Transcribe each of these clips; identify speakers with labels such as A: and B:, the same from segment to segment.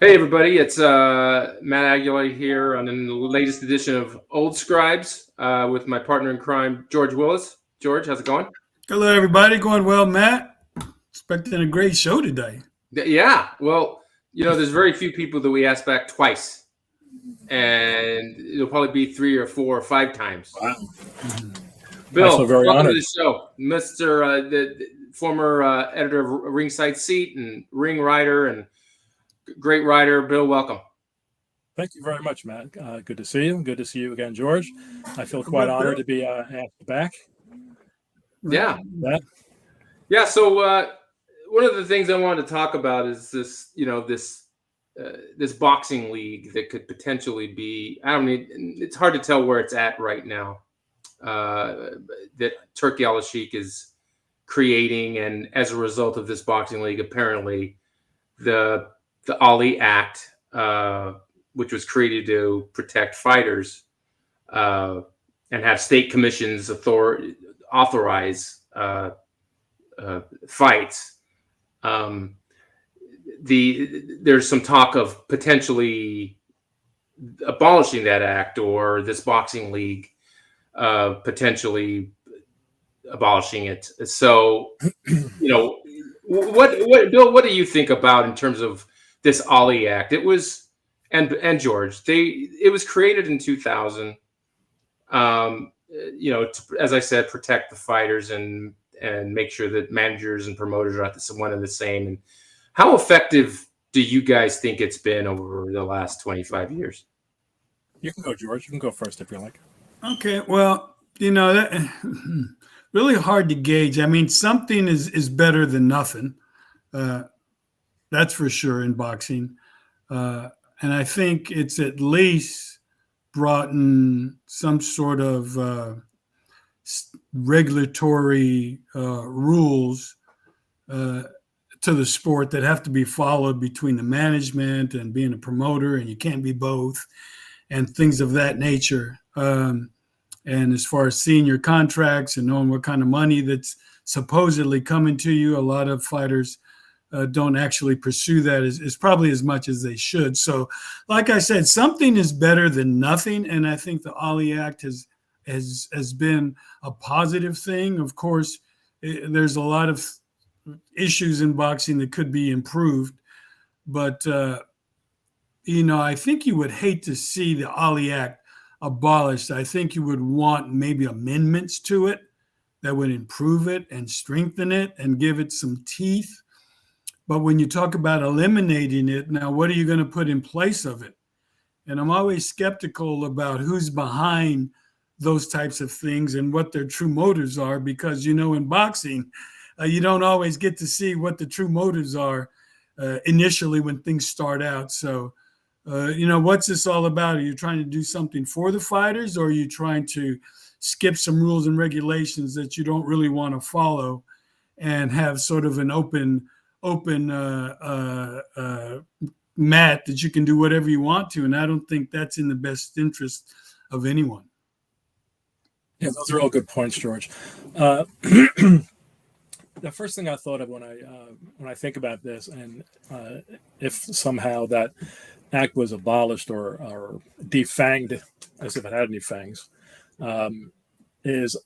A: Hey everybody, it's Matt Aguilar here on the latest edition of Old Scribes with my partner in crime, George Willis. George, how's it going?
B: Hello, everybody. Going well, Matt. Expecting a great show today.
A: Yeah, well, there's very few people that we ask back twice, and it'll probably be 3 or 4 or 5 times.
C: Wow.
A: Bill,
C: very
A: welcome
C: honored.
A: to the show, Mr. The former editor of Ringside Seat and ring writer and great writer. Bill, welcome.
C: Thank you very much, Matt. Good to see you. Good to see you again, George. I feel quite honored to be asked back.
A: Yeah.
C: Matt?
A: Yeah. So one of the things I wanted to talk about is this, this boxing league that could potentially be, it's hard to tell where it's at right now, that Turkey Al-Sheikh is creating. And as a result of this boxing league, apparently the Ali Act, which was created to protect fighters and have state commissions authorize fights. There's some talk of potentially abolishing that act, or this boxing league potentially abolishing it. So, what Bill, what do you think about in terms of this Ali Act? It was and George, it was created in 2000. As I said, protect the fighters and make sure that managers and promoters are at one and the same. And how effective do you guys think it's been over the last 25 years?
C: You can go, George. You can go first if you like.
B: Okay. Well, that, really hard to gauge. I mean, something is better than nothing. That's for sure in boxing. And I think it's at least brought in some sort of regulatory rules to the sport that have to be followed between the management and being a promoter, and you can't be both, and things of that nature. And as far as seeing your contracts and knowing what kind of money that's supposedly coming to you, a lot of fighters don't actually pursue that as probably as much as they should. So, like I said, something is better than nothing, and I think the Ali Act has been a positive thing. Of course, there's a lot of issues in boxing that could be improved, but I think you would hate to see the Ali Act abolished. I think you would want maybe amendments to it that would improve it and strengthen it and give it some teeth. But when you talk about eliminating it, now what are you going to put in place of it? And I'm always skeptical about who's behind those types of things and what their true motives are, because, in boxing, you don't always get to see what the true motives are initially when things start out. So, what's this all about? Are you trying to do something for the fighters, or are you trying to skip some rules and regulations that you don't really want to follow and have sort of an open mat that you can do whatever you want to? And I don't think that's in the best interest of anyone.
C: Yeah, those are all good points, George. The first thing I thought of when I think about this, and if somehow that act was abolished or defanged, as if it had any fangs, is,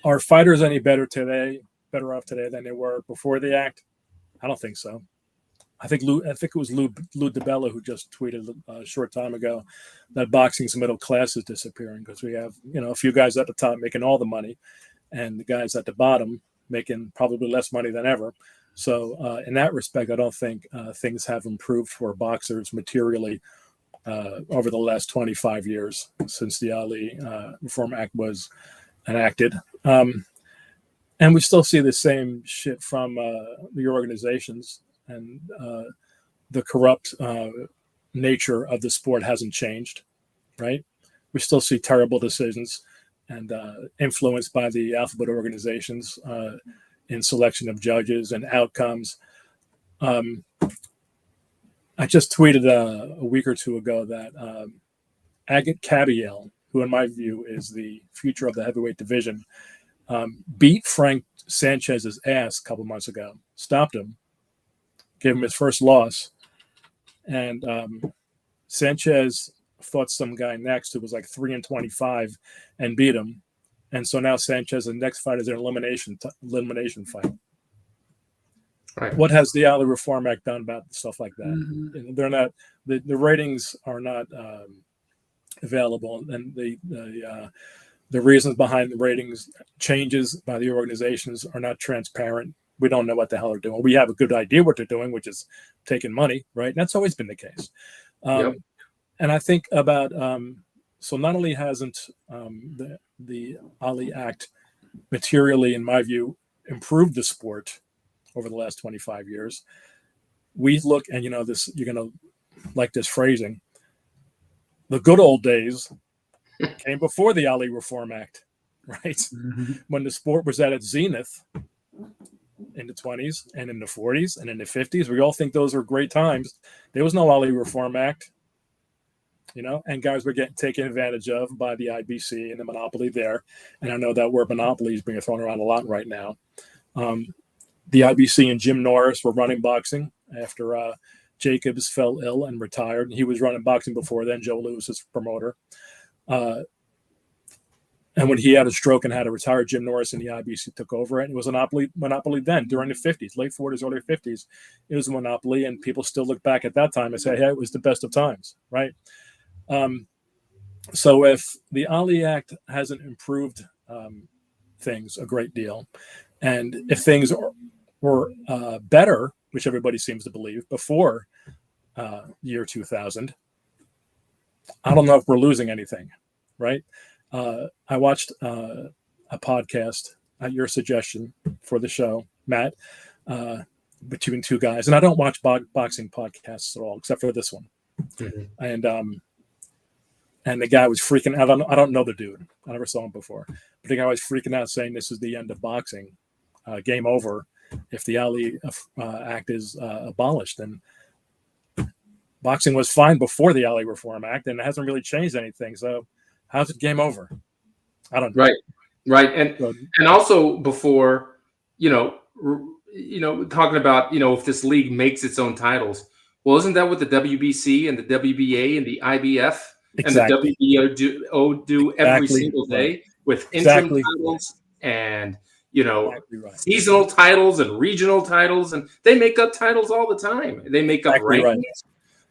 C: are fighters any better off today than they were before the act? I don't think so. I think it was Lou DiBella who just tweeted a short time ago that boxing's middle class is disappearing, because we have a few guys at the top making all the money, and the guys at the bottom making probably less money than ever. So in that respect, I don't think things have improved for boxers materially over the last 25 years since the Ali Reform Act was enacted. And we still see the same shit from the organizations, and the corrupt nature of the sport hasn't changed, right? We still see terrible decisions and influenced by the alphabet organizations in selection of judges and outcomes. I just tweeted a week or two ago that Agit Kabiel, who in my view is the future of the heavyweight division, beat Frank Sanchez's ass a couple months ago, stopped him, gave him his first loss, and Sanchez fought some guy next who was like 3-25 and beat him, and so now Sanchez, the next fight is an elimination fight.
A: Right.
C: What has the Ali Reform Act done about stuff like that?
B: Mhm.
C: They're not, the ratings are not available, and the reasons behind the ratings changes by the organizations are not transparent. We don't know what the hell they're doing. We have a good idea what they're doing, which is taking money, right? And that's always been the case.
A: Yep.
C: And I think about, so not only hasn't the Ali Act materially, in my view, improved the sport over the last 25 years, we look, and this, you're going to like this phrasing, the good old days came before the Ali Reform Act, right?
B: Mhm.
C: When the sport was at its zenith in the 20s and in the 40s and in the 50s. We all think those were great times. There was no Ali Reform Act, and guys were getting taken advantage of by the IBC and the monopoly there. And I know that word monopoly is being thrown around a lot right now. The IBC and Jim Norris were running boxing after Jacobs fell ill and retired. He was running boxing before then, Joe Lewis's promoter. And when he had a stroke and had to retire, Jim Norris and the IBC took over it. It was a monopoly then, during the 50s, late 40s, early 50s. It was a monopoly, and people still look back at that time and say, hey, it was the best of times, right? So if the Ali Act hasn't improved things a great deal, and if things were better, which everybody seems to believe, before year 2000, I don't know if we're losing anything, right? I watched a podcast at your suggestion for the show, Matt, between two guys, and I don't watch boxing podcasts at all, except for this one. Mm-hmm. And the guy was freaking out. I don't know the dude. I never saw him before, but the guy was freaking out, saying this is the end of boxing, game over if the Ali Act is abolished. And boxing was fine before the Ali Reform Act, and it hasn't really changed anything. So how's it game over? I don't know.
A: Right. And also before, talking about, if this league makes its own titles, well, isn't that what the WBC and the WBA and the IBF
C: Exactly.
A: and the WBO do every single day with interim titles and, seasonal titles and regional titles, and they make up titles all the time. They make up rankings.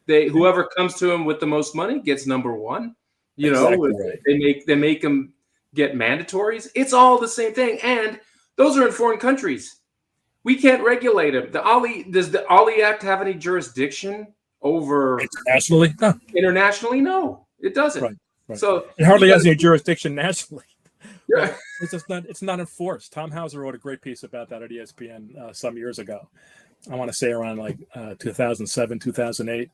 A: Right. Whoever comes to them with the most money gets number one. They make them get mandatories. It's all the same thing, and those are in foreign countries. We can't regulate them. Does the Ali Act have any jurisdiction over
C: internationally? No.
A: Internationally, no, it doesn't.
C: Right.
A: So
C: it hardly has any jurisdiction nationally.
A: Yeah.
C: Well, it's just not. It's not enforced. Tom Hauser wrote a great piece about that at ESPN some years ago. I want to say around 2007, 2008.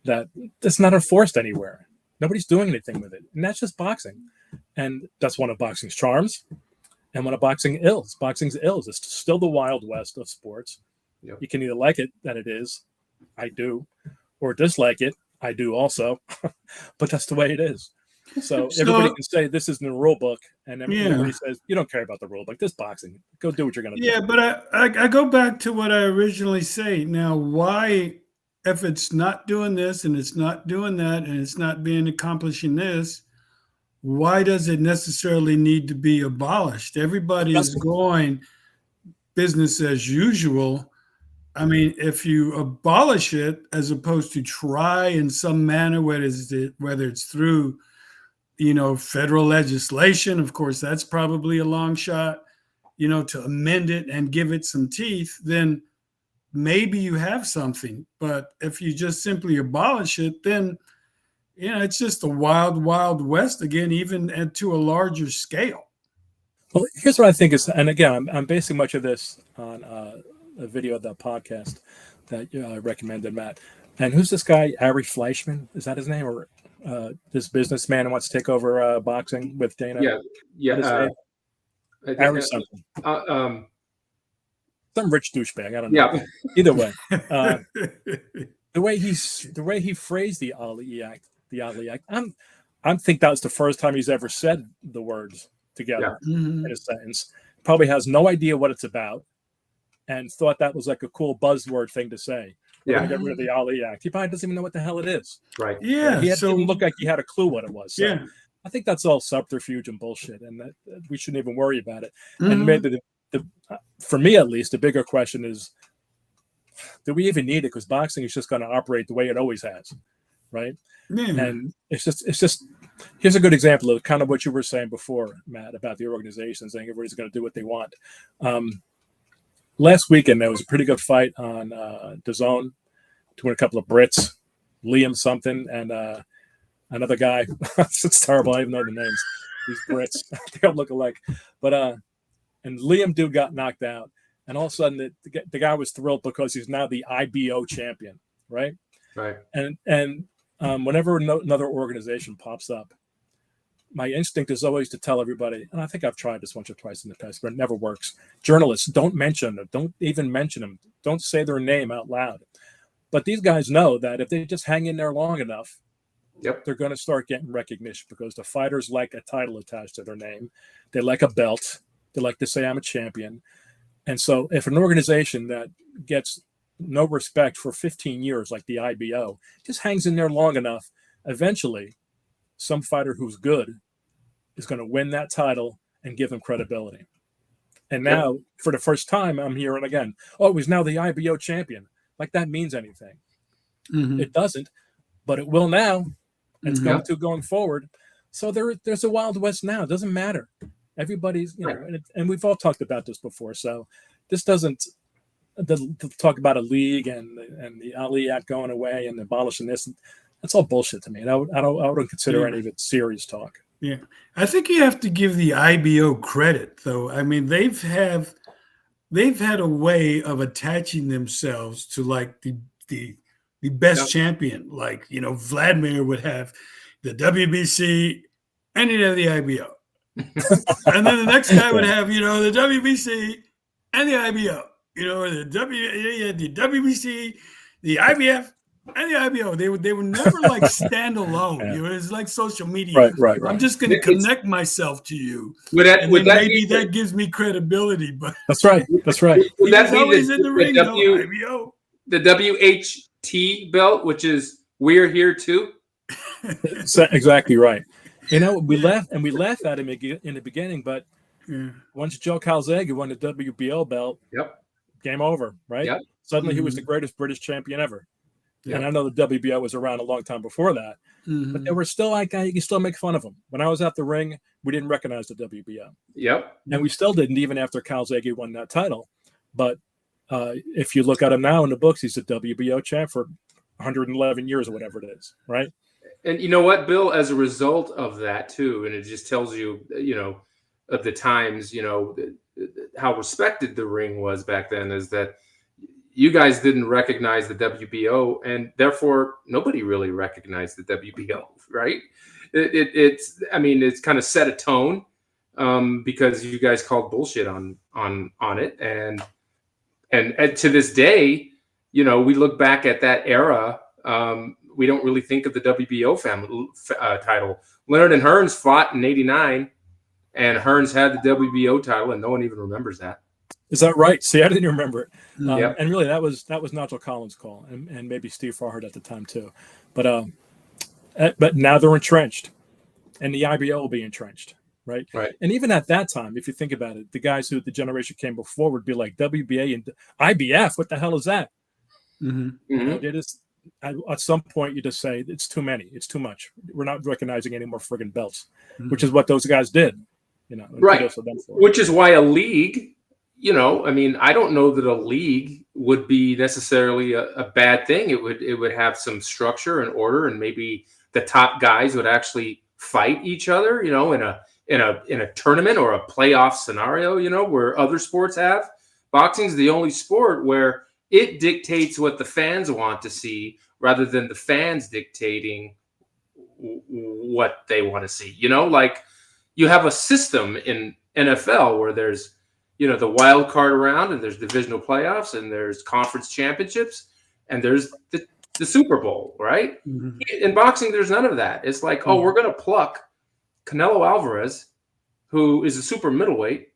C: That it's not enforced anywhere. Nobody's doing anything with it, and that's just boxing. And that's one of boxing's charms, and one of boxing's ills. Boxing's ills. It's still the Wild West of sports. Yep. You can either like it, that it is, I do, or dislike it, I do also. But that's the way it is. So everybody can say this isn't the rule book, and then everybody says you don't care about the rule book. This boxing, go do what you're going to do.
B: Yeah, but I go back to what I originally say. Now, why, if it's not doing this and it's not doing that and it's not being accomplishing this, why does it necessarily need to be abolished? Everybody is going business as usual. I mean, if you abolish it as opposed to try in some manner, whether it's through, federal legislation, of course, that's probably a long shot, to amend it and give it some teeth, then maybe you have something. But if you just simply abolish it, then it's just the wild, wild west again, even to a larger scale.
C: Well, here's what I think is, and again, I'm basing much of this on a video of that podcast that I recommended, Matt. And who's this guy, Ari Fleischman? Is that his name? Or this businessman who wants to take over boxing with Dana?
A: Yeah.
C: Ari something. Some rich douchebag. I don't know.
A: Yeah.
C: Either way, the way he phrased the Ali Act, I think that was the first time he's ever said the words together in a sentence. Probably has no idea what it's about, and thought that was like a cool buzzword thing to say. We're going to get rid of the Ali Act. He probably doesn't even know what the hell it is.
A: Right.
B: Yeah.
C: He didn't look like he had a clue what it was. So
B: yeah.
C: I think that's all subterfuge and bullshit, and that we shouldn't even worry about it.
B: Mhm.
C: And maybe for me at least, the bigger question is, do we even need it? Because boxing is just going to operate the way it always has, right?
B: Yeah.
C: And it's just here's a good example of kind of what you were saying before, Matt, about the organization saying everybody's going to do what they want. Last weekend there was a pretty good fight on DAZN between a couple of Brits, Liam something and another guy. It's terrible. I don't even know the names. These Brits, they all look alike. But and Liam dude got knocked out, and all of a sudden the guy was thrilled because he's now the IBO champion, right?
A: Right.
C: And whenever another organization pops up, my instinct is always to tell everybody, and I think I've tried this once or twice in the past, but it never works. Journalists, don't mention them. Don't even mention them. Don't say their name out loud. But these guys know that if they just hang in there long enough,
A: Yep.
C: they're going to start getting recognition because the fighters like a title attached to their name. They like a belt. They like to say, I'm a champion. And so if an organization that gets no respect for 15 years, like the IBO, just hangs in there long enough, eventually some fighter who's good is going to win that title and give them credibility. And now, for the first time, I'm hearing again, oh, he's now the IBO champion. Like that means anything.
B: Mhm.
C: It doesn't, but it will now. It's
B: Mhm.
C: going to going forward. So there's a Wild West now. It doesn't matter. Everybody's, you know, and we've all talked about this before. So this doesn't talk about a league and the Ali Act going away and abolishing this. That's all bullshit to me. And I wouldn't consider any of it serious talk.
B: Yeah, I think you have to give the IBO credit, though. I mean, they've had a way of attaching themselves to like the best champion. Like, you know, Vladimir would have the WBC and he'd have the IBO, and then the next guy would have, you know, the WBC and the IBO. You know, the WBC, the IBF, and the IBO. They were never like stand alone.
C: Yeah.
B: You know, it's like social media.
C: Right.
B: I'm just going to connect myself to you.
A: Maybe
B: that gives me credibility. But
C: That's right.
A: Would that be
B: always in the ring, IBO.
A: The WHT belt, which is we're here too?
C: Exactly right. You know, we laugh at him in the beginning, but once Joe Calzaghe won the WBO belt, game over, right?
A: Yep.
C: Suddenly he was the greatest British champion ever.
B: Yep.
C: And I know the WBO was around a long time before that, but they were still like, you can still make fun of him. When I was at the ring, we didn't recognize the WBO.
A: Yep.
C: And we still didn't, even after Calzaghe won that title. But if you look at him now in the books, he's a WBO champ for 111 years or whatever it is, right?
A: And you know what, Bill, as a result of that too, and it just tells you, you know, of the times, you know, how respected the ring was back then, is that you guys didn't recognize the WBO, and therefore nobody really recognized the WBO, right? It's kind of set a tone because you guys called bullshit on it, and to this day, you know, we look back at that era. We don't really think of the WBO family title. Leonard and Hearns fought in '89, and Hearns had the WBO title, and no one even remembers that.
C: Is that right? See, I didn't remember it.
A: Yep.
C: And really, that was Nigel Collins' call, and maybe Steve Farhart at the time too. But now they're entrenched, and the IBO will be entrenched, right?
A: Right.
C: And even at that time, if you think about it, the guys who the generation came before would be like WBA and IBF. What the hell is that?
B: Mm-hmm.
C: You know, they just at some point you just say it's too many, it's too much. We're not recognizing any more friggin' belts, which is what those guys did. You know,
A: right? Which is why a league. You know, I mean, I don't know that a league would be necessarily a bad thing. It would have some structure and order, and maybe the top guys would actually fight each other. You know, in a tournament or a playoff scenario. You know, where other sports have. Boxing's the only sport where it dictates what the fans want to see, rather than the fans dictating what they want to see. You know, like you have a system in NFL where there's, you know, the wild card round, and there's divisional playoffs, and there's conference championships, and there's the Super Bowl, right? Mm-hmm. In boxing, there's none of that. It's like, oh, we're going to pluck Canelo Alvarez, who is a super middleweight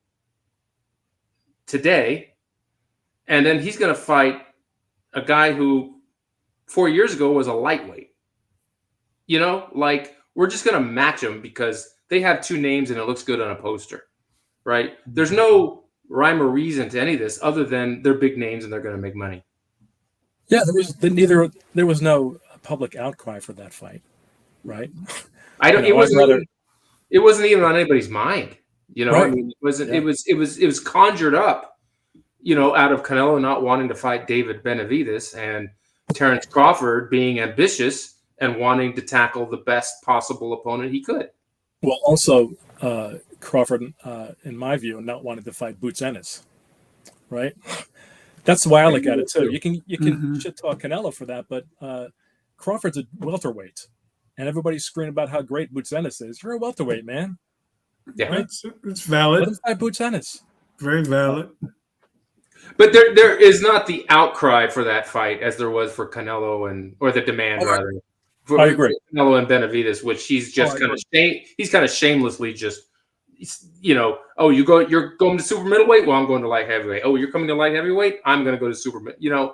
A: today, and then he's going to fight a guy who 4 years ago was a lightweight. You know, like we're just going to match them because they have two names and it looks good on a poster, right? There's no rhyme or reason to any of this other than they're big names and they're going to make money.
C: Yeah, there was no public outcry for that fight, right?
A: It wasn't even on anybody's mind. You know,
C: Right.
A: I mean, it wasn't.
C: Yeah.
A: It was conjured up, you know, out of Canelo not wanting to fight David Benavidez and Terrence Crawford being ambitious and wanting to tackle the best possible opponent he could.
C: Well, also Crawford, in my view, not wanting to fight Boots Ennis, right? That's the way I look at it too. You can shit talk Canelo for that, but Crawford's a welterweight, and everybody's screaming about how great Boots Ennis is. You're a welterweight, man.
A: Yeah,
C: right?
B: It's valid.
C: Let him fight Boots Ennis.
B: Very valid.
A: But there is not the outcry for that fight as there was for Canelo or the demand rather. For
C: I agree.
A: Canelo and Benavidez, which he's just kind of shamelessly just, you know, oh, you're going to super middleweight. Well, I'm going to light heavyweight. Oh, you're coming to light heavyweight. I'm going to go to super. You know,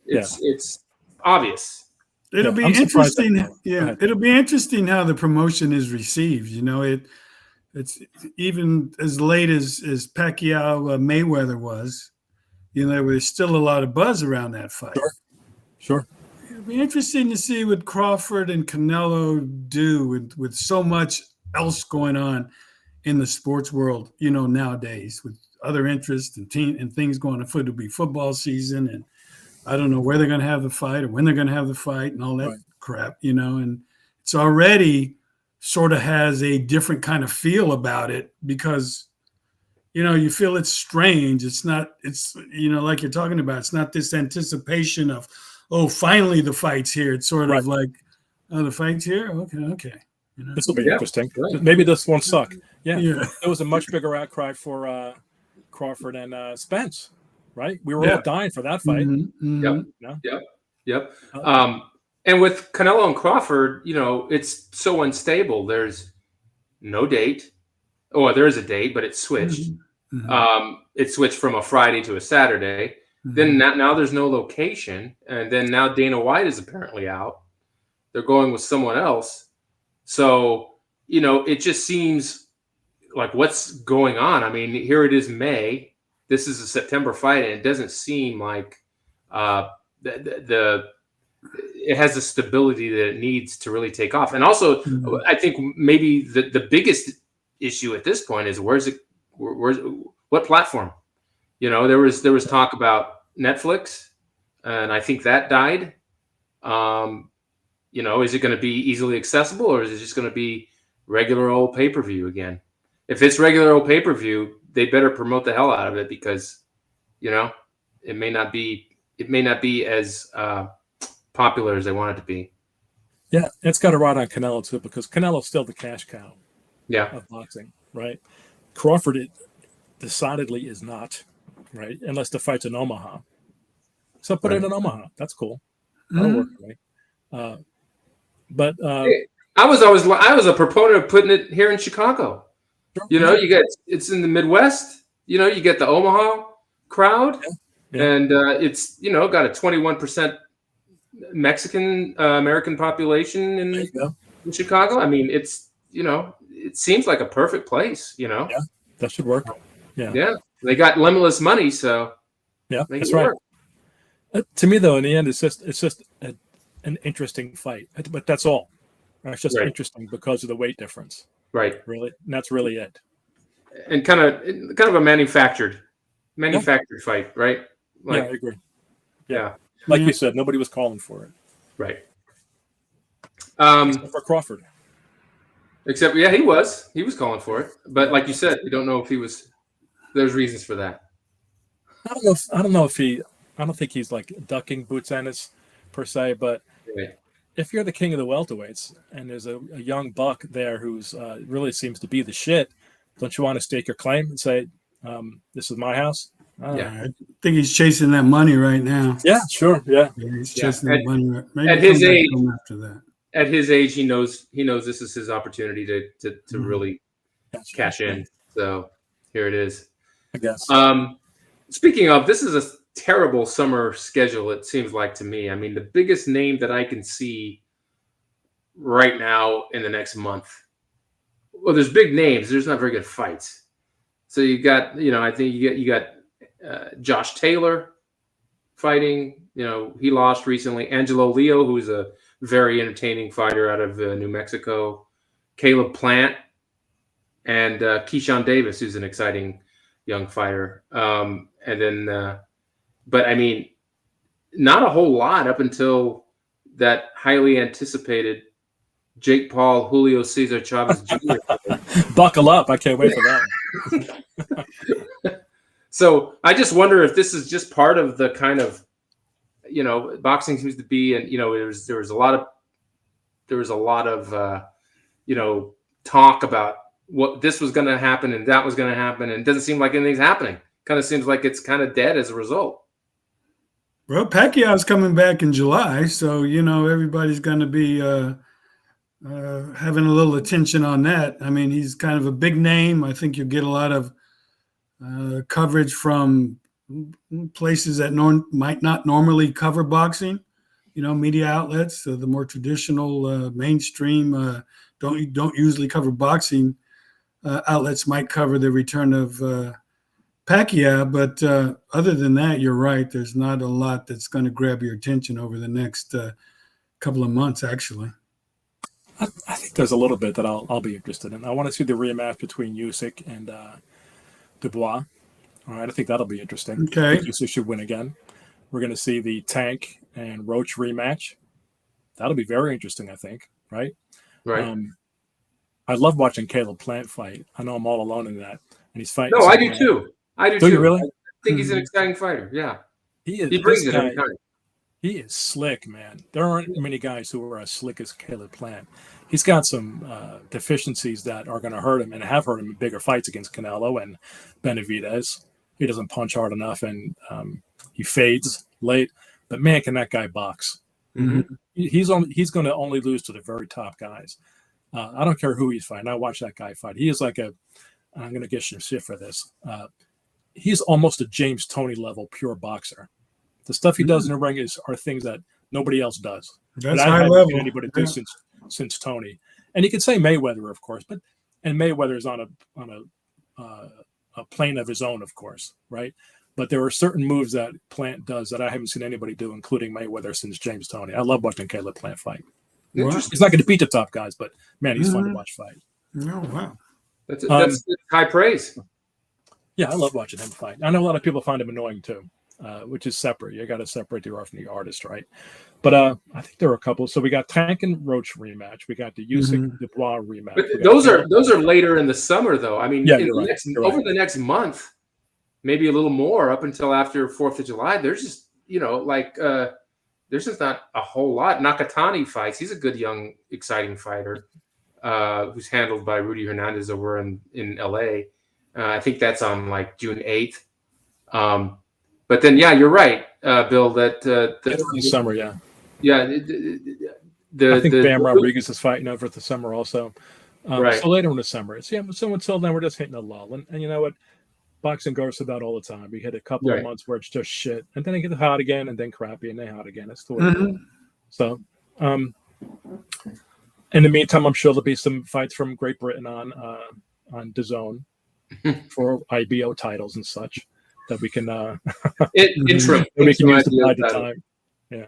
A: it's obvious.
B: It'll be interesting. Yeah, it'll be interesting how the promotion is received. You know, it's even as late as Pacquiao Mayweather was. You know, there's still a lot of buzz around that fight.
C: Sure.
B: It'll be interesting to see what Crawford and Canelo do with so much else going on in the sports world, you know, nowadays with other interests and things going on. It'll be football season, and I don't know where they're going to have the fight or when they're going to have the fight and all that crap, you know. And it's already sort of has a different kind of feel about it because, you know, you feel it's strange. It's not, it's, you know, like you're talking about, it's not this anticipation of, oh, finally the fight's here. It's sort of like, oh, the fight's here? Okay. You know?
C: This will be interesting. Right. Maybe this won't suck. Yeah. There was a much bigger outcry for Crawford and Spence, right? We were all dying for that fight.
A: Yep. And with Canelo and Crawford, you know, it's so unstable. There's no date. Oh, there is a date, but it's switched. It switched from a Friday to a Saturday. Then now there's no location. And then now Dana White is apparently out. They're going with someone else. So, you know, it just seems like what's going on. I mean, here it is May. This is a September fight, and it doesn't seem like it has the stability that it needs to really take off. And also, I think maybe the biggest issue at this point is what platform? You know, there was talk about Netflix, and I think that died. You know, is it going to be easily accessible, or is it just going to be regular old pay-per-view again? If it's regular old pay-per-view, they better promote the hell out of it because, you know, it may not be as popular as they want it to be.
C: Yeah, it's got a ride on Canelo too because Canelo's still the cash cow. Of boxing, right? Crawford decidedly is not, right? Unless the fight's in Omaha. So put it in Omaha. That's cool. That'll work for me. But
A: I was a proponent of putting it here in Chicago. You know, it's in the Midwest. You know, you get the Omaha crowd, and it's, you know, got a 21% Mexican American population in Chicago. I mean, it's, you know, it seems like a perfect place. You know,
C: that should work. Yeah,
A: they got limitless money, so
C: that's right. To me, though, in the end, it's just an interesting fight, but that's all. It's just interesting because of the weight difference.
A: Right.
C: Really, and that's really it.
A: And kind of a manufactured fight, right? Like,
C: I agree.
A: Yeah.
C: Like you said, nobody was calling for it.
A: Right.
C: Except for Crawford.
A: Except, he was calling for it. But like you said, we don't know if he was. There's reasons for that.
C: I don't think he's like ducking Boots Ennis per se, but if you're the king of the welterweights and there's a young buck there who's really seems to be the shit, don't you want to stake your claim and say, this is my house?
B: I think he's chasing that money right now.
C: Yeah, sure. Yeah.
B: He's chasing that money. Maybe
A: at his age,
B: after that.
A: At his age, he knows this is his opportunity to really cash in. So here it is.
C: I guess.
A: Speaking of, this is a terrible summer schedule, it seems like to me. I mean, the biggest name that I can see right now in the next month. Well, there's big names. There's not very good fights. So you got, I think you got Josh Taylor fighting. He lost recently. Angelo Leo, who's a very entertaining fighter out of New Mexico. Caleb Plant and Keyshawn Davis, who's an exciting young fighter. And then, but I mean, not a whole lot up until that highly anticipated Jake Paul, Julio Cesar Chavez Jr.
C: Buckle up. I can't wait for that one.
A: So I just wonder if this is just part of the kind of, boxing seems to be, and there was a lot of talk about what this was going to happen and that was going to happen, and it doesn't seem like anything's happening. Kind of seems like it's kind of dead as a result.
B: Well, Pacquiao's coming back in July, so everybody's going to be having a little attention on that. I mean, he's kind of a big name. I think you'll get a lot of coverage from places that might not normally cover boxing, media outlets. The more traditional mainstream don't usually cover boxing. Outlets might cover the return of Pacquiao, but other than that, you're right. There's not a lot that's going to grab your attention over the next couple of months, actually.
C: I think there's a little bit that I'll be interested in. I want to see the rematch between Usyk and Dubois. All right, I think that'll be interesting.
B: Okay.
C: I think Usyk should win again. We're going to see the Tank and Roach rematch. That'll be very interesting, I think. Right.
A: Right.
C: I love watching Caleb Plant fight. I know I'm all alone in that, and he's fighting.
A: No, I do too.
C: Do you really?
A: I think he's an exciting fighter. Yeah,
C: he is.
A: He brings it every time.
C: He is slick, man. There aren't many guys who are as slick as Caleb Plant. He's got some deficiencies that are going to hurt him and have hurt him in bigger fights against Canelo and Benavidez. He doesn't punch hard enough, and he fades late. But man, can that guy box?
A: Mm-hmm.
C: He's going to only lose to the very top guys. I don't care who he's fighting. I watch that guy fight. He is like I'm going to get some shit for this. He's almost a James Toney level pure boxer. The stuff he does in the ring are things that nobody else does.
B: That's
C: I
B: high
C: haven't
B: level.
C: seen anybody do since Toney. And you could say Mayweather, of course, and Mayweather is on a plane of his own, of course, right? But there are certain moves that Plant does that I haven't seen anybody do, including Mayweather since James Toney. I love watching Caleb Plant fight.
A: Interesting.
C: He's not going to beat the top guys, but man, he's fun to watch fight.
B: Oh, wow.
A: That's high praise.
C: Yeah, I love watching him fight. I know a lot of people find him annoying too, which is separate. You got to separate the art from the artist, right? But I think there are a couple. So we got Tank and Roach rematch. We got the Usyk Dubois rematch.
A: But those are later in the summer, though. I mean,
C: Yeah,
A: over the next month, maybe a little more up until after 4th of July. There's just there's just not a whole lot. Nakatani fights. He's a good young, exciting fighter who's handled by Rudy Hernandez over in LA. I think that's on like June 8th. But then, yeah, you're right, Bill, that
C: the summer, yeah.
A: Yeah.
C: I think Bam Rodriguez is fighting over the summer also.
A: Right.
C: So later in the summer. So until then, we're just hitting a lull. And you know what? Boxing goes through that all the time. We hit a couple of months where it's just shit, and then it gets hot again, and then crappy, and then hot again. It's the way it goes. So, in the meantime, I'm sure there'll be some fights from Great Britain on DAZN for IBO titles and such that we can
A: interim.
C: We can use to buy the time. Yeah.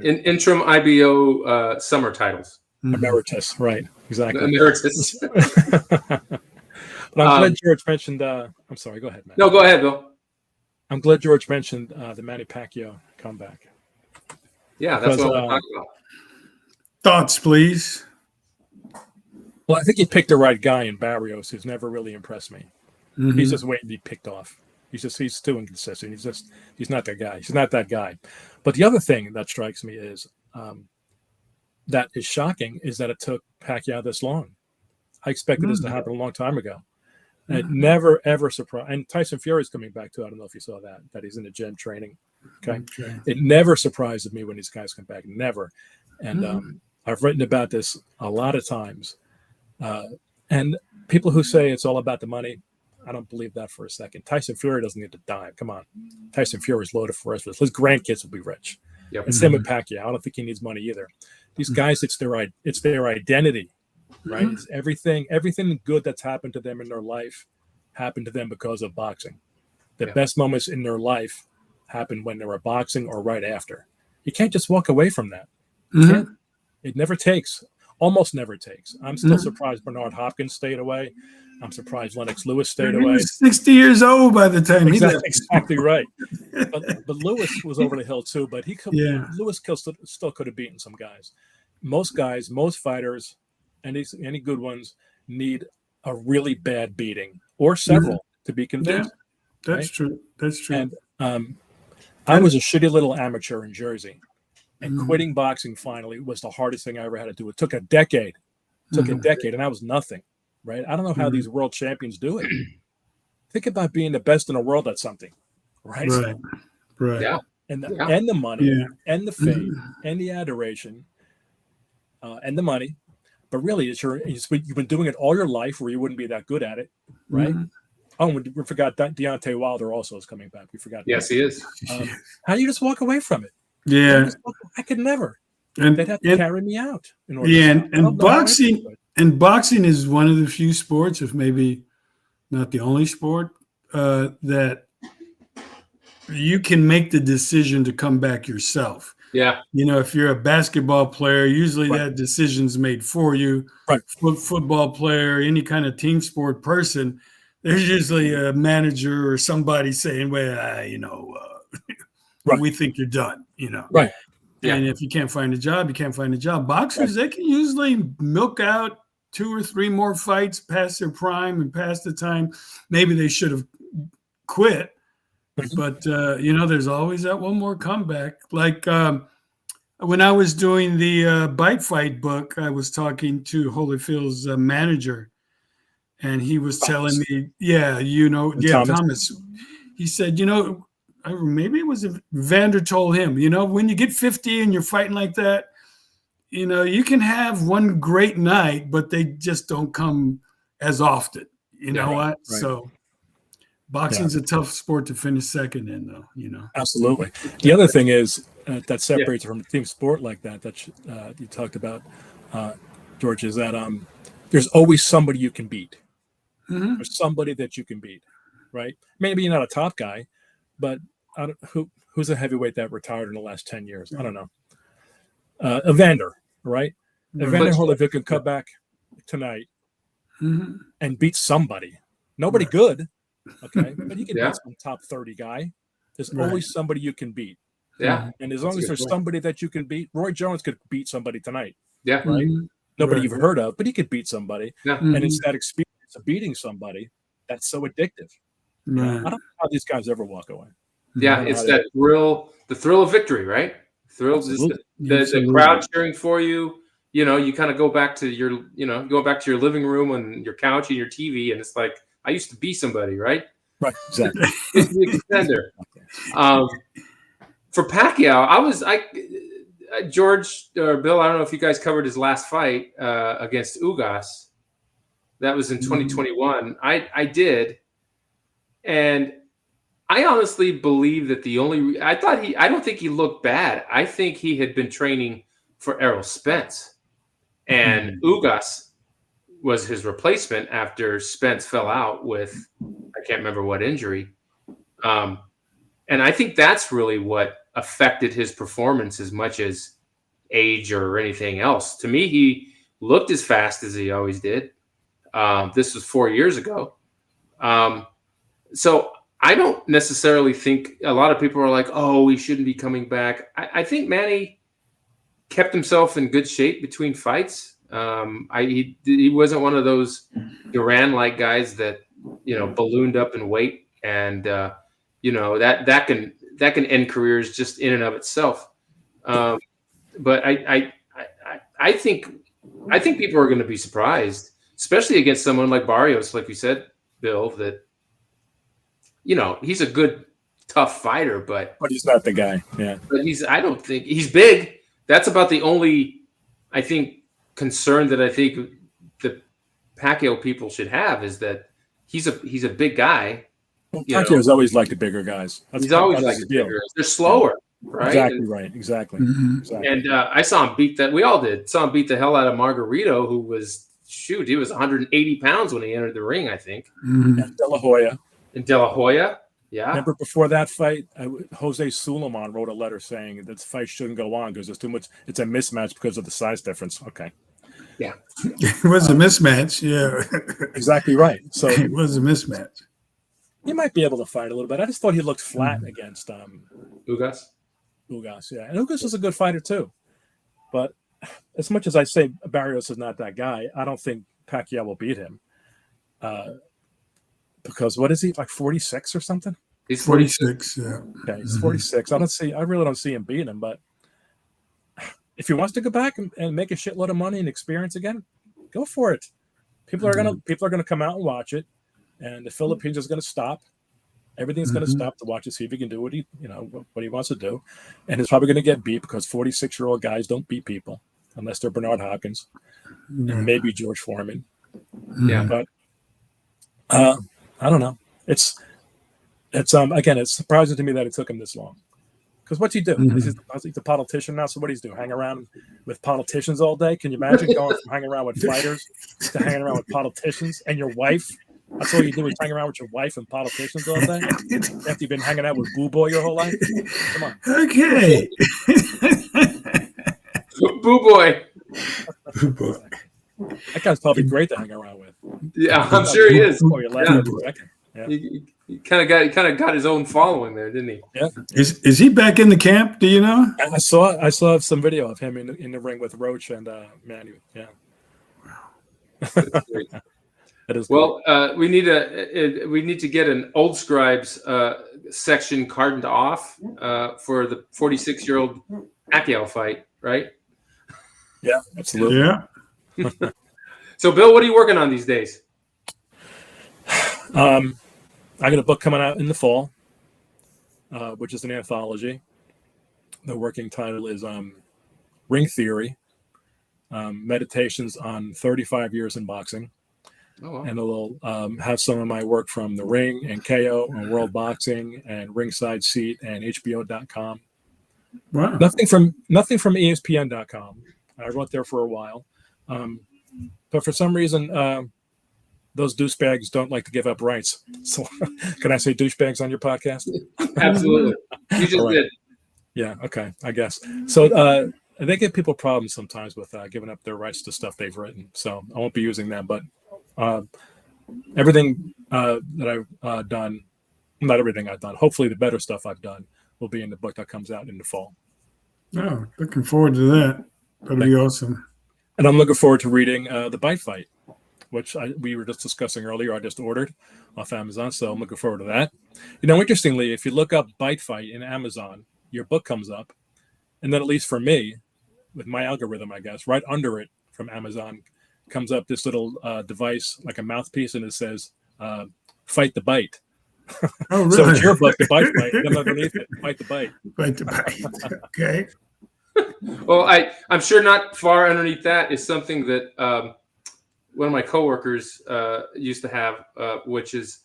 A: Interim IBO summer titles.
C: Emeritus, right? Exactly.
A: Emeritus.
C: But I'm glad George mentioned. I'm sorry. Go ahead, man.
A: No, go ahead, Bill.
C: I'm glad George mentioned the Manny Pacquiao comeback.
A: Yeah, that's what I'm talking about.
B: Thoughts, please.
C: Well, I think he picked the right guy in Barrios, who's never really impressed me. He's just waiting to be picked off. He's too inconsistent. He's not that guy. He's not that guy. But the other thing that strikes me is that is shocking is that it took Pacquiao this long. I expected this to happen a long time ago. And it never, ever surprised. And Tyson Fury's coming back too. I don't know if you saw that he's in the gym training. Okay. It never surprises me when these guys come back. Never. And I've written about this a lot of times. And people who say it's all about the money, I don't believe that for a second. Tyson Fury doesn't need a dime. Come on. Tyson Fury's loaded for us. His grandkids will be rich.
A: Yep.
C: And same with Pacquiao. I don't think he needs money either. These guys, it's their identity, right? It's everything good that's happened to them in their life happened to them because of boxing. The best moments in their life happened when they were boxing or right after. You can't just walk away from that. It never takes. Almost never takes. I'm still surprised Bernard Hopkins stayed away. I'm surprised Lennox Lewis stayed away.
B: He was 60 years old by the time he left.
C: Exactly right. But Lewis was over the hill too. But Lewis still could have beaten some guys. Most guys, most fighters, any good ones need a really bad beating or several to be convinced.
B: Yeah, that's true. That's true.
C: And I was a shitty little amateur in Jersey. And quitting boxing finally was the hardest thing I ever had to do. It took a decade. And I was nothing, right? I don't know how these world champions do it. Think about being the best in the world at something, right?
B: Right.
A: Yeah.
C: And the money, and the fame, and the adoration, and the money. But really, you've been doing it all your life where you wouldn't be that good at it, right? Oh, we forgot that Deontay Wilder also is coming back. We forgot.
A: Yes, he is.
C: How do you just walk away from it?
B: Yeah,
C: I could never.
B: And
C: they'd have to carry me out in order.
B: And boxing is one of the few sports, if maybe not the only sport, that you can make the decision to come back yourself.
A: Yeah.
B: If you're a basketball player, usually that decision's made for you.
C: Right.
B: Football player, any kind of team sport person, there's usually a manager or somebody saying, well, we think you're done,
C: Right.
B: Yeah. And if you can't find a job, you can't find a job. Boxers, they can usually milk out 2 or 3 more fights past their prime and past the time maybe they should have quit. But, there's always that one more comeback. Like when I was doing the Bite Fight book, I was talking to Holyfield's manager, and he was telling me, Thomas. He said, maybe it was Vander told him, when you get 50 and you're fighting like that, you can have one great night, but they just don't come as often. You know what? Right. So boxing's a tough sport to finish second in, though,
C: Absolutely. The other thing is that separates it from a team sport like that you talked about, George, is that there's always somebody you can beat. There's somebody that you can beat, right? Maybe you're not a top guy, but who's a heavyweight that retired in the last 10 years? I don't know. Evander, right? Evander Holyfield can come back tonight and beat somebody. Nobody good, okay? But he can beat some top 30 guy. There's always somebody you can beat.
A: Yeah.
C: And as long as there's somebody that you can beat, Roy Jones could beat somebody tonight.
A: Yeah.
C: Right? Nobody you've heard of, but he could beat somebody.
A: Yeah.
C: And it's that experience of beating somebody that's so addictive.
B: Right.
C: I don't know how these guys ever walk away.
A: Yeah, it's that thrill, the thrill of victory, right? Thrill is the crowd cheering for you. You kind of go back to your living room and your couch and your TV, and it's like, I used to be somebody, right?
C: Right, exactly.
A: It's the contender. For Pacquiao, George or Bill, I don't know if you guys covered his last fight against Ugas. That was in 2021. I did, and I honestly believe that I don't think he looked bad. I think he had been training for Errol Spence, and Ugas was his replacement after Spence fell out with, I can't remember what injury. And I think that's really what affected his performance as much as age or anything else. To me, he looked as fast as he always did. This was 4 years ago. So I don't necessarily think a lot of people are like, oh, he shouldn't be coming back. I think Manny kept himself in good shape between fights. He wasn't one of those Duran-like guys that, ballooned up in weight, and that can end careers just in and of itself. But I think people are going to be surprised, especially against someone like Barrios, like you said, Bill, that he's a good, tough fighter, but
C: he's not the guy. Yeah.
A: But I don't think he's big. That's about the only, I think, concern that I think the Pacquiao people should have, is that he's a big guy.
C: Pacquiao's always liked the bigger guys.
A: He's always like the bigger. They're slower, right?
C: Exactly right. Exactly. Exactly.
A: And I saw him beat that. We all did. Saw him beat the hell out of Margarito, who was he was 180 pounds when he entered the ring, I think.
C: And De La Hoya.
A: And De La Hoya, yeah.
C: Remember before that fight, Jose Suleiman wrote a letter saying that the fight shouldn't go on because there's too much. It's a mismatch because of the size difference. Okay.
A: Yeah.
B: It was a mismatch. Yeah.
C: Exactly right. So
B: it was a mismatch.
C: He might be able to fight a little bit. I just thought he looked flat against
A: Ugas.
C: Yeah. And Ugas is a good fighter too. But as much as I say Barrios is not that guy, I don't think Pacquiao will beat him. Because what is he, like 46 or something?
A: He's 46.
B: Yeah.
C: Okay, he's 46. I really don't see him beating him, but if he wants to go back and make a shitload of money and experience again, go for it. People are gonna come out and watch it, and the Philippines is gonna stop. Everything's gonna stop to watch to see if he can do what he wants to do, and he's probably gonna get beat because 46-year-old guys don't beat people unless they're Bernard Hopkins and maybe George Foreman.
A: Yeah,
C: but I don't know. It's again, it's surprising to me that it took him this long. Because what's he do? He's a politician now. So what he's do? Hang around with politicians all day? Can you imagine going from hanging around with fighters to hanging around with politicians and your wife? That's all you do is hang around with your wife and politicians all day after you've been hanging out with Boo Boy your whole life. Come on.
B: Okay.
A: Boo Boy.
B: Boo Boy.
C: That guy's probably great to hang around with.
A: Yeah, I'm sure he is.
C: Oh, you're laughing every second. Yeah.
A: He kind of got his own following there, didn't he?
C: Yeah.
B: Is he back in the camp? Do you know?
C: I saw some video of him in the ring with Roach and Manu. Yeah. That is
A: well. We need to get an old Scribes section cordoned off for the 46-year-old Pacquiao fight, right?
C: Yeah, absolutely.
B: Yeah.
A: So, Bill, what are you working on these days?
C: I got a book coming out in the fall, which is an anthology. The working title is Ring Theory, Meditations on 35 Years in Boxing. Oh, wow. And it'll have some of my work from The Ring and KO and World Boxing and Ringside Seat and HBO.com.
B: Wow.
C: Nothing from ESPN.com. I wrote there for a while. But for some reason, those douchebags don't like to give up rights. So can I say douchebags on your podcast?
A: Absolutely. You just did.
C: Yeah, okay, I guess. So they give people problems sometimes with giving up their rights to stuff they've written. So I won't be using them. But everything that I've done, not everything I've done, hopefully the better stuff I've done will be in the book that comes out in the fall.
B: Oh, looking forward to that. That'll be awesome.
C: And I'm looking forward to reading The Bite Fight, which we were just discussing earlier. I just ordered off Amazon, so I'm looking forward to that. Interestingly, if you look up Bite Fight in Amazon, your book comes up. And then at least for me, with my algorithm, I guess, right under it from Amazon comes up this little device, like a mouthpiece, and it says, Fight the Bite.
B: Oh, really?
C: So it's your book, The Bite Fight, and then underneath it, Fight the Bite.
B: Fight the Bite. Okay.
A: Well, I'm sure not far underneath that is something that one of my coworkers used to have, which is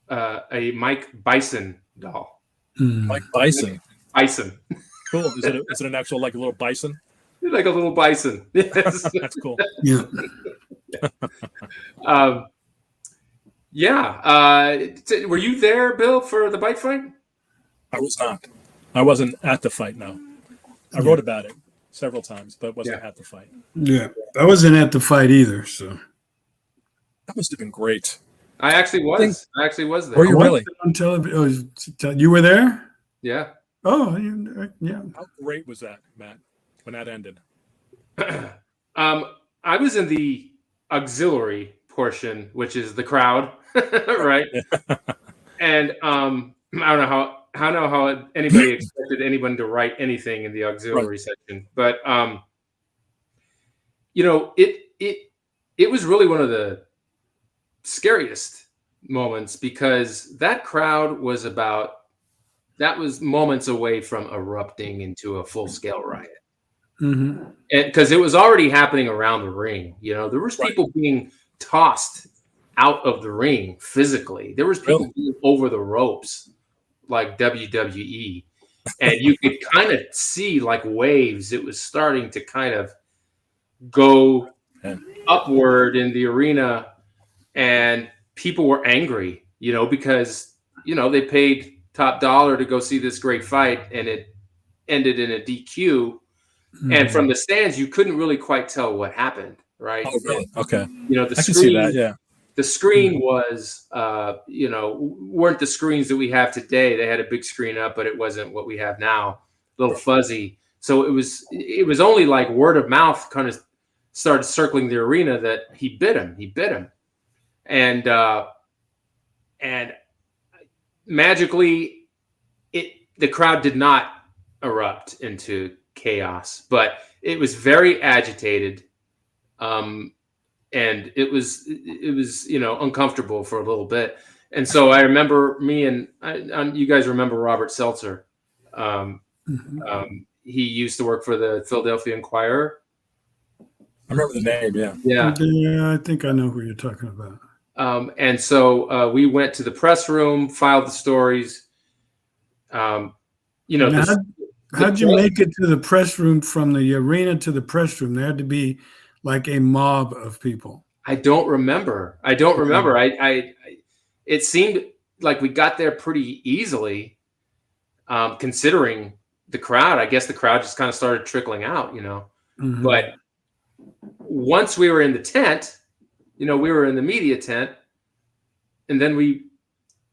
A: a Mike Bison doll.
C: Mike Bison.
A: Bison.
C: Cool. Is it an actual like a little bison?
A: Like a little bison. Yes.
C: That's cool.
B: Yeah.
A: Were you there, Bill, for the Bite Fight?
C: I was not. I wasn't at the fight. No. I wrote about it several times, but wasn't at the fight.
B: Yeah, I wasn't at the fight either. So
C: that must have been great.
A: I actually was. I actually was there.
C: Were you really?
B: On television? You were there?
A: Yeah.
B: Oh, yeah.
C: How great was that, Matt, when that ended?
A: I was in the auxiliary portion, which is the crowd, right? And I don't know how anybody expected anyone to write anything in the auxiliary section, but it was really one of the scariest moments because that crowd was moments away from erupting into a full-scale riot. Mm-hmm. Because it was already happening around the ring. There was people being tossed out of the ring physically. There was people going over the ropes like WWE, and you could kind of see like waves. It was starting to kind of go upward in the arena, and people were angry, because they paid top dollar to go see this great fight, and it ended in a DQ. And from the stands, you couldn't really quite tell what happened, right?
C: Oh, really? Okay.
A: The
C: I can
A: screen,
C: see that, yeah.
A: The screen was, weren't the screens that we have today. They had a big screen up, but it wasn't what we have now, a little fuzzy. So it was only like word of mouth kind of started circling the arena that he bit him. And magically the crowd did not erupt into chaos, but it was very agitated. And it was uncomfortable for a little bit. And so I remember you guys remember Robert Seltzer. He used to work for the Philadelphia Inquirer.
C: I remember the name,
B: Yeah, I think I know who you're talking about.
A: And so we went to the press room, filed the stories.
B: How'd you make it to the press room from the arena to the press room? There had to be like a mob of people.
A: I don't remember. It seemed like we got there pretty easily, considering the crowd. I guess the crowd just kind of started trickling out, But once we were in the tent, we were in the media tent, and then we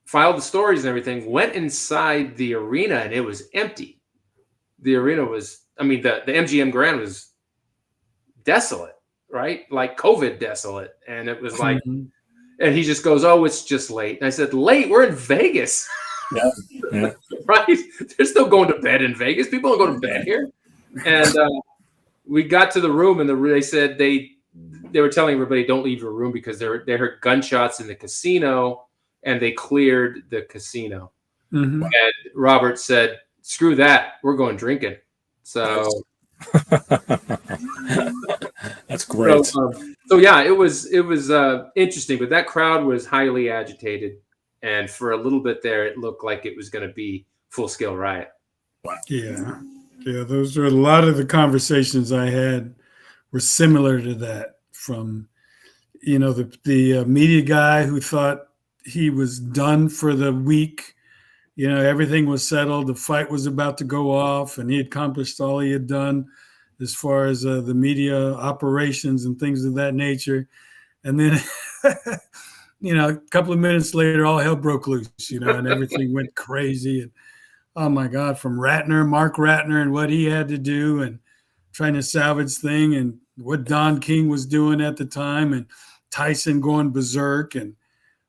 A: filed the stories and everything, went inside the arena, and it was empty. The arena was, the MGM Grand was desolate, right? Like COVID desolate. And it was like, and he just goes, "Oh, it's just late." And I said, "Late? We're in Vegas."
C: Yeah.
A: Right? They're still going to bed in Vegas. People don't go to bed here. And we got to the room, and they said they were telling everybody, "Don't leave your room," because they heard gunshots in the casino, and they cleared the casino. And Robert said, "Screw that. We're going drinking." So
C: that's great.
A: So yeah, it was interesting, but that crowd was highly agitated, and for a little bit there, it looked like it was going to be full-scale riot.
B: Wow. Yeah. Those are a lot of the conversations I had were similar to that. From the media guy who thought he was done for the week. Everything was settled. The fight was about to go off, and he had accomplished all he had done as far as the media operations and things of that nature. And then, a couple of minutes later, all hell broke loose, and everything went crazy. And oh my God, from Mark Ratner and what he had to do and trying to salvage thing, and what Don King was doing at the time, and Tyson going berserk, and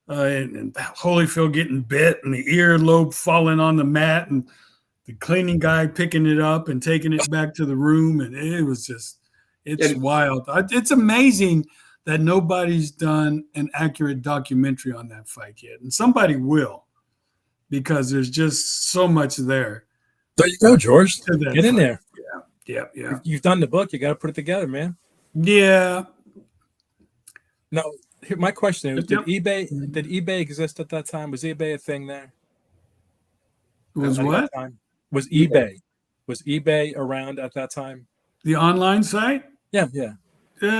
B: Holyfield getting bit, and the earlobe falling on the mat, and the cleaning guy picking it up and taking it back to the room. And it was just, it's wild. It's amazing that nobody's done an accurate documentary on that fight yet. And somebody will, because there's just so much there.
C: There you go, George. Get in there.
B: Yeah.
C: You've done the book. You got to put it together, man.
B: Yeah.
C: Now, my question is, did eBay exist at that time? Was eBay a thing there?
B: Was what?
C: Was eBay around at that time?
B: The online site?
C: Yeah.
A: Probably.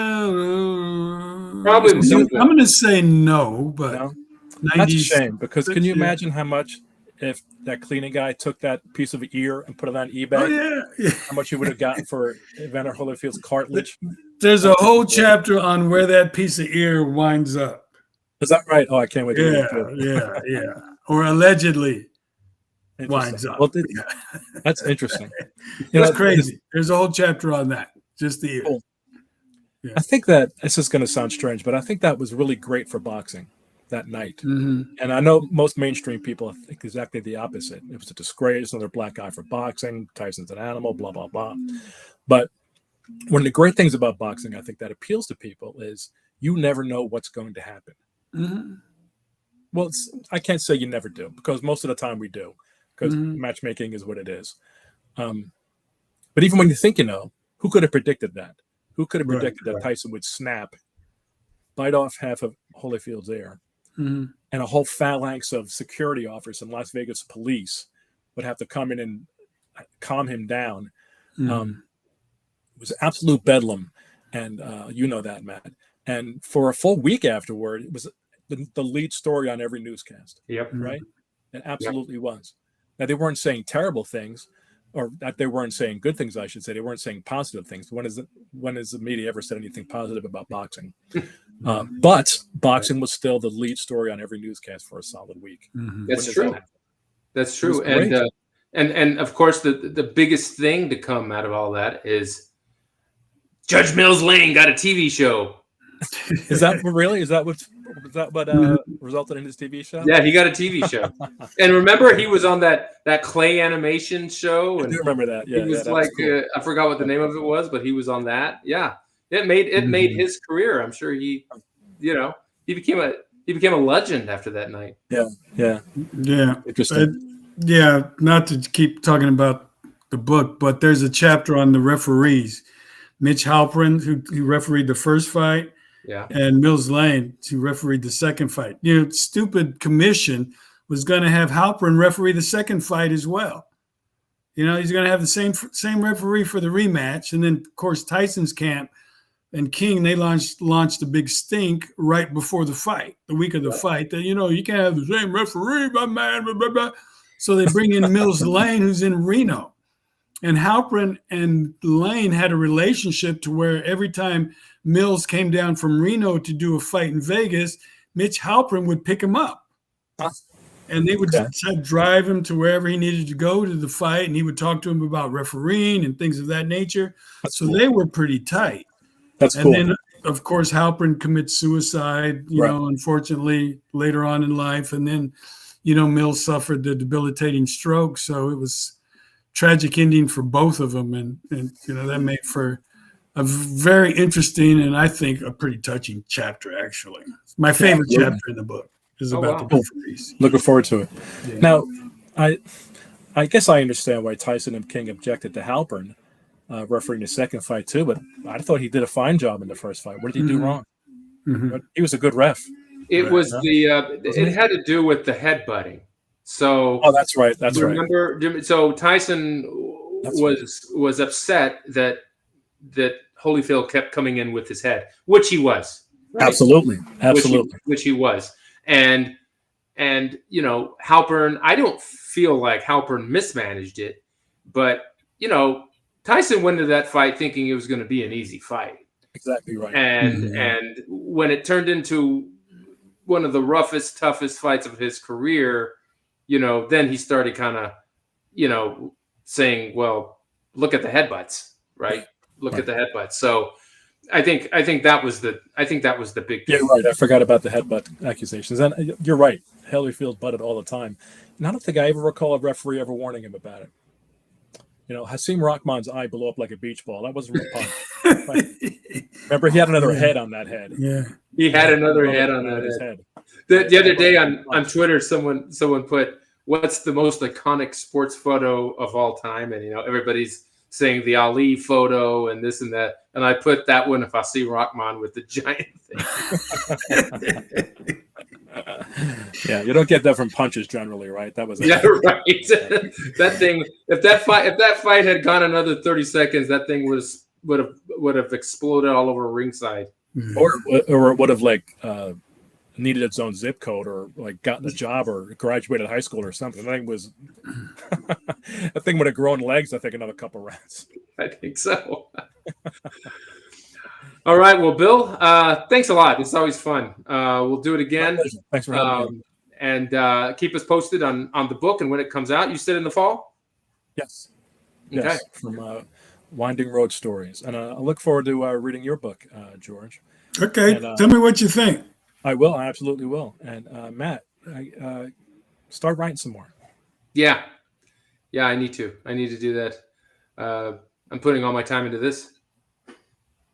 B: I'm going to say no, but
C: no? That's a shame, because can you imagine how much, if that cleaning guy took that piece of ear and put it on eBay?
B: Oh, yeah.
C: How much you would have gotten for Evander Holyfield's cartilage?
B: There's a whole chapter on where that piece of ear winds up.
C: Is that right? Oh, I can't wait to
B: Yeah. Or allegedly winds up.
C: Well, that's interesting.
B: It's crazy. There's a whole chapter on that. Just the ear.
C: Cool. Yeah. I think that this is going to sound strange, but I think that was really great for boxing that night.
B: Mm-hmm.
C: And I know most mainstream people think exactly the opposite. It was a disgrace, another black eye for boxing. Tyson's an animal, blah, blah, blah. But one of the great things about boxing, I think, that appeals to people is you never know what's going to happen.
B: Mm-hmm.
C: Well, I can't say you never do, because most of the time we do, because matchmaking is what it is. But even when you think you know, who could have predicted that? Who could have predicted that Tyson would snap bite off half of Holyfield's ear,
B: Mhm.
C: and a whole phalanx of security officers and Las Vegas police would have to come in and calm him down.
B: Mhm.
C: It was absolute bedlam, and you know that, Matt. And for a full week afterward, it was the lead story on every newscast.
A: Yep.
C: Right? It absolutely was. Now, they weren't saying terrible things, or that they weren't saying good things, I should say. They weren't saying positive things. When has the media ever said anything positive about boxing? But boxing was still the lead story on every newscast for a solid week.
B: Mhm.
A: That's true. That's
C: It was
A: true.
C: great.
A: And of course, the biggest thing to come out of all that is Judge Mills Lane got a TV show.
C: Is that what resulted in his TV show?
A: Yeah, he got a TV show. And remember, he was on that clay animation show,
C: I
A: and
C: do remember that. Yeah,
A: he was
C: that was
A: like,
C: cool.
A: I forgot what the name of it was, but he was on that. Yeah, it made his career. I'm sure he became a legend after that night.
C: Yeah.
B: Yeah.
C: Interesting.
B: Yeah. Not to keep talking about the book, but there's a chapter on the referees. Mitch Halperin, who refereed the first fight,
A: Yeah.
B: and Mills Lane, who refereed the second fight. Stupid commission was going to have Halperin referee the second fight as well. He's going to have the same referee for the rematch. And then, of course, Tyson's camp and King, they launched a big stink right before the fight, the week of the fight, that, you can't have the same referee, my man, blah, blah, blah. So they bring in Mills Lane, who's in Reno. And Halperin and Lane had a relationship to where every time Mills came down from Reno to do a fight in Vegas, Mitch Halperin would pick him up. And they would drive him to wherever he needed to go to the fight, and he would talk to him about refereeing and things of that nature. Cool. They were pretty tight.
C: That's cool.
B: And then, of course, Halperin commits suicide, unfortunately, later on in life. And then, Mills suffered the debilitating stroke. So it was tragic ending for both of them, and that made for a very interesting and I think a pretty touching chapter. Actually, my favorite chapter in the book is about the referees.
C: Looking forward to it.
B: Yeah.
C: Now, I guess I understand why Tyson and King objected to Halperin refereeing the second fight too, but I thought he did a fine job in the first fight. What did he do wrong?
B: Mm-hmm.
C: He was a good ref.
A: It was it had to do with the headbutting. So
C: that's right. That's right.
A: Remember, so Tyson was upset that Holyfield kept coming in with his head, which he was. Right?
C: Absolutely.
A: Which he was. And Halperin, I don't feel like Halperin mismanaged it, but Tyson went into that fight thinking it was going to be an easy fight.
C: Exactly right.
A: And when it turned into one of the roughest, toughest fights of his career, then he started kind of, saying, well, look at the headbutts, right? Look at the headbutts. So I think that was the big thing.
C: Yeah, right. I forgot about the headbutt accusations. And you're right. Holyfield butted all the time. And I don't think I ever recall a referee ever warning him about it. Hasim Rahman's eye blew up like a beach ball. That wasn't real punch. Right? Remember, he had another head on that head.
B: Yeah,
A: he had another head on that head. The other day on Twitter, someone put, "What's the most iconic sports photo of all time?" And everybody's saying the Ali photo and this and that, and I put that one of Hasim Rahman with the giant thing.
C: Yeah, you don't get that from punches generally, right? That was
A: right. That thing. If that fight had gone another 30 seconds, that thing would have exploded all over ringside,
C: or it would have needed its own zip code, or gotten a job, or graduated high school or something. That thing would have grown legs. I think another couple rounds.
A: I think so. All right. Well, Bill, thanks a lot. It's always fun. We'll do it again.
C: Thanks for having me.
A: And keep us posted on the book and when it comes out. You said in the fall?
C: Yes.
A: Okay.
C: Yes, from Winding Road Stories. And I look forward to reading your book, George.
B: Okay. And, tell me what you think.
C: I will. I absolutely will. And Matt, start writing some more.
A: Yeah. Yeah, I need to. I need to do that. I'm putting all my time into this.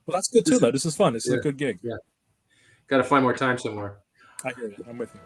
C: Well, that's good too, though. This is fun. This is a good gig.
A: Yeah. Got to find more time somewhere.
C: I hear you. I'm with you.